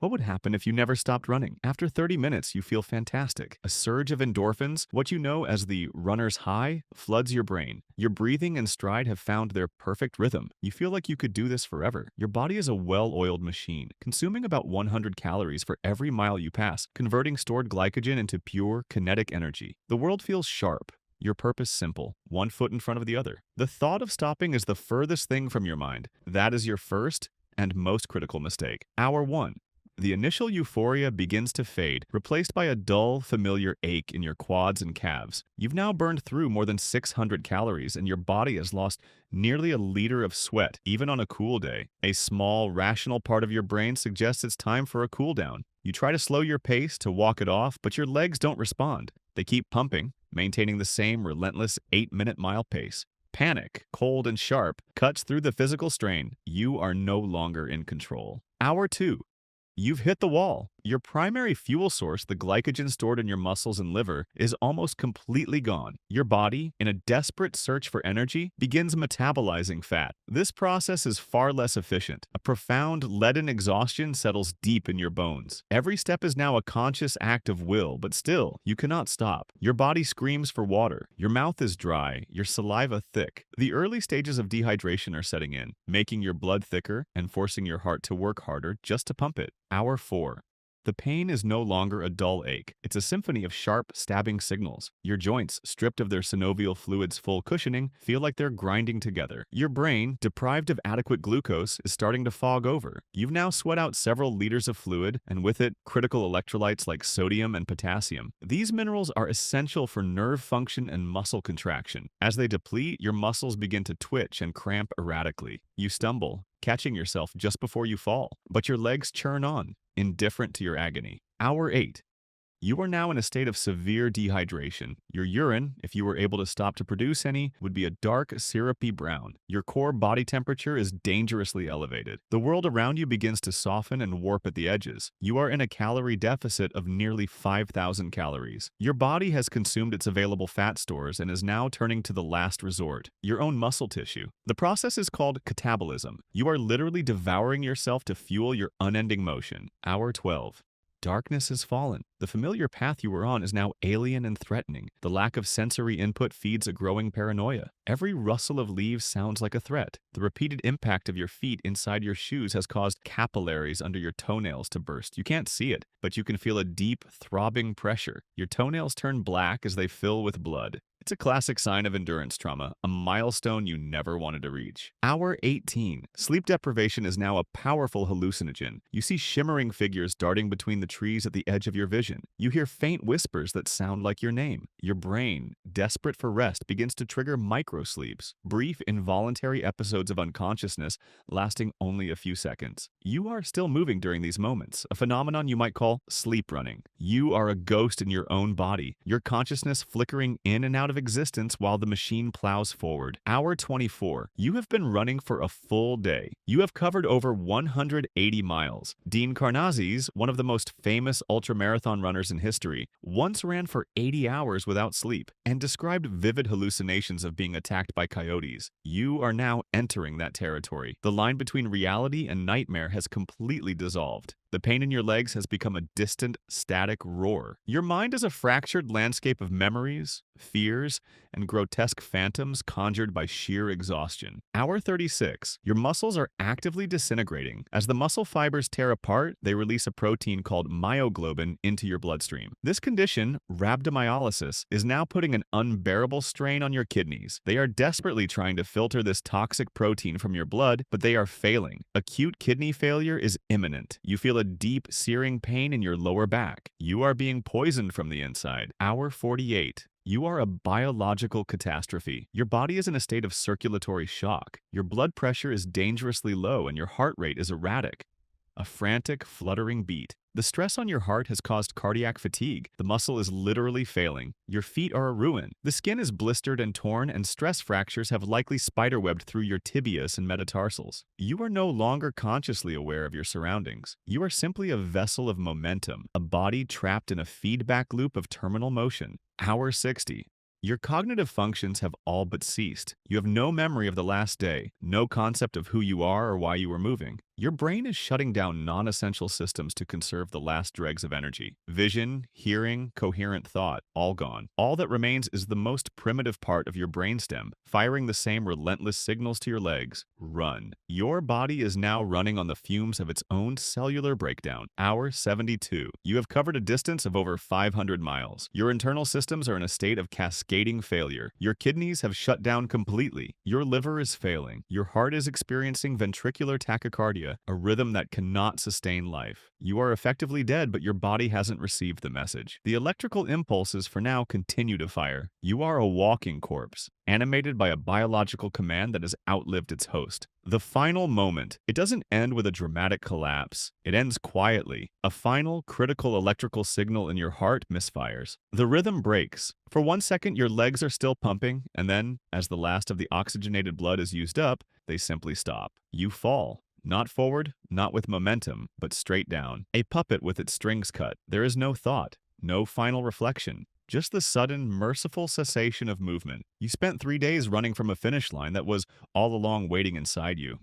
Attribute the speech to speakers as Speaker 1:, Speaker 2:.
Speaker 1: What would happen if you never stopped running? After 30 minutes, you feel fantastic. A surge of endorphins, what you know as the runner's high, floods your brain. Your breathing and stride have found their perfect rhythm. You feel like you could do this forever. Your body is a well-oiled machine, consuming about 100 calories for every mile you pass, converting stored glycogen into pure kinetic energy. The world feels sharp. Your purpose simple, one foot in front of the other. The thought of stopping is the furthest thing from your mind. That is your first and most critical mistake. Hour 1. The initial euphoria begins to fade, replaced by a dull, familiar ache in your quads and calves. You've now burned through more than 600 calories, and your body has lost nearly a liter of sweat, even on a cool day. A small, rational part of your brain suggests it's time for a cool down. You try to slow your pace to walk it off, but your legs don't respond. They keep pumping, maintaining the same relentless 8-minute mile pace. Panic, cold and sharp, cuts through the physical strain. You are no longer in control. Hour 2. You've hit the wall. Your primary fuel source, the glycogen stored in your muscles and liver, is almost completely gone. Your body, in a desperate search for energy, begins metabolizing fat. This process is far less efficient. A profound leaden exhaustion settles deep in your bones. Every step is now a conscious act of will, but still, you cannot stop. Your body screams for water. Your mouth is dry, your saliva thick. The early stages of dehydration are setting in, making your blood thicker and forcing your heart to work harder just to pump it. Hour 4. The pain is no longer a dull ache. It's a symphony of sharp, stabbing signals. Your joints, stripped of their synovial fluid's full cushioning, feel like they're grinding together. Your brain, deprived of adequate glucose, is starting to fog over. You've now sweat out several liters of fluid, and with it, critical electrolytes like sodium and potassium. These minerals are essential for nerve function and muscle contraction. As they deplete, your muscles begin to twitch and cramp erratically. You stumble, catching yourself just before you fall, but your legs churn on, indifferent to your agony. Hour 8. You are now in a state of severe dehydration. Your urine, if you were able to stop to produce any, would be a dark, syrupy brown. Your core body temperature is dangerously elevated. The world around you begins to soften and warp at the edges. You are in a calorie deficit of nearly 5,000 calories. Your body has consumed its available fat stores and is now turning to the last resort, your own muscle tissue. The process is called catabolism. You are literally devouring yourself to fuel your unending motion. Hour 12. Darkness has fallen. The familiar path you were on is now alien and threatening. The lack of sensory input feeds a growing paranoia. Every rustle of leaves sounds like a threat. The repeated impact of your feet inside your shoes has caused capillaries under your toenails to burst. You can't see it, but you can feel a deep, throbbing pressure. Your toenails turn black as they fill with blood. It's a classic sign of endurance trauma, a milestone you never wanted to reach. Hour 18. Sleep deprivation is now a powerful hallucinogen. You see shimmering figures darting between the trees at the edge of your vision. You hear faint whispers that sound like your name. Your brain, desperate for rest, begins to trigger microsleeps, brief, involuntary episodes of unconsciousness lasting only a few seconds. You are still moving during these moments, a phenomenon you might call sleep running. You are a ghost in your own body, your consciousness flickering in and out of existence while the machine plows forward. Hour 24. You have been running for a full day. You have covered over 180 miles. Dean Karnazes, one of the most famous ultramarathon runners in history, once ran for 80 hours without sleep and described vivid hallucinations of being attacked by coyotes. You are now entering that territory. The line between reality and nightmare has completely dissolved. The pain in your legs has become a distant, static roar. Your mind is a fractured landscape of memories, fears, and grotesque phantoms conjured by sheer exhaustion. Hour 36. Your muscles are actively disintegrating. As the muscle fibers tear apart, they release a protein called myoglobin into your bloodstream. This condition, rhabdomyolysis, is now putting an unbearable strain on your kidneys. They are desperately trying to filter this toxic protein from your blood, but they are failing. Acute kidney failure is imminent. You feel a deep, searing pain in your lower back. You are being poisoned from the inside. Hour 48. You are a biological catastrophe. Your body is in a state of circulatory shock. Your blood pressure is dangerously low and your heart rate is erratic. A frantic, fluttering beat. The stress on your heart has caused cardiac fatigue. The muscle is literally failing. Your feet are a ruin. The skin is blistered and torn, and stress fractures have likely spiderwebbed through your tibias and metatarsals. You are no longer consciously aware of your surroundings. You are simply a vessel of momentum, a body trapped in a feedback loop of terminal motion. Hour 60. Your cognitive functions have all but ceased. You have no memory of the last day, no concept of who you are or why you were moving. Your brain is shutting down non-essential systems to conserve the last dregs of energy. Vision, hearing, coherent thought, all gone. All that remains is the most primitive part of your brainstem, firing the same relentless signals to your legs. Run. Your body is now running on the fumes of its own cellular breakdown. Hour 72. You have covered a distance of over 500 miles. Your internal systems are in a state of cascading failure. Your kidneys have shut down completely. Your liver is failing. Your heart is experiencing ventricular tachycardia, a rhythm that cannot sustain life. You are effectively dead, but your body hasn't received the message. The electrical impulses for now continue to fire. You are a walking corpse, animated by a biological command that has outlived its host. The final moment. It doesn't end with a dramatic collapse. It ends quietly. A final, critical electrical signal in your heart misfires. The rhythm breaks. For 1 second, your legs are still pumping, and then, as the last of the oxygenated blood is used up, they simply stop. You fall. Not forward, not with momentum, but straight down. A puppet with its strings cut. There is no thought, no final reflection. Just the sudden, merciful cessation of movement. You spent 3 days running from a finish line that was all along waiting inside you.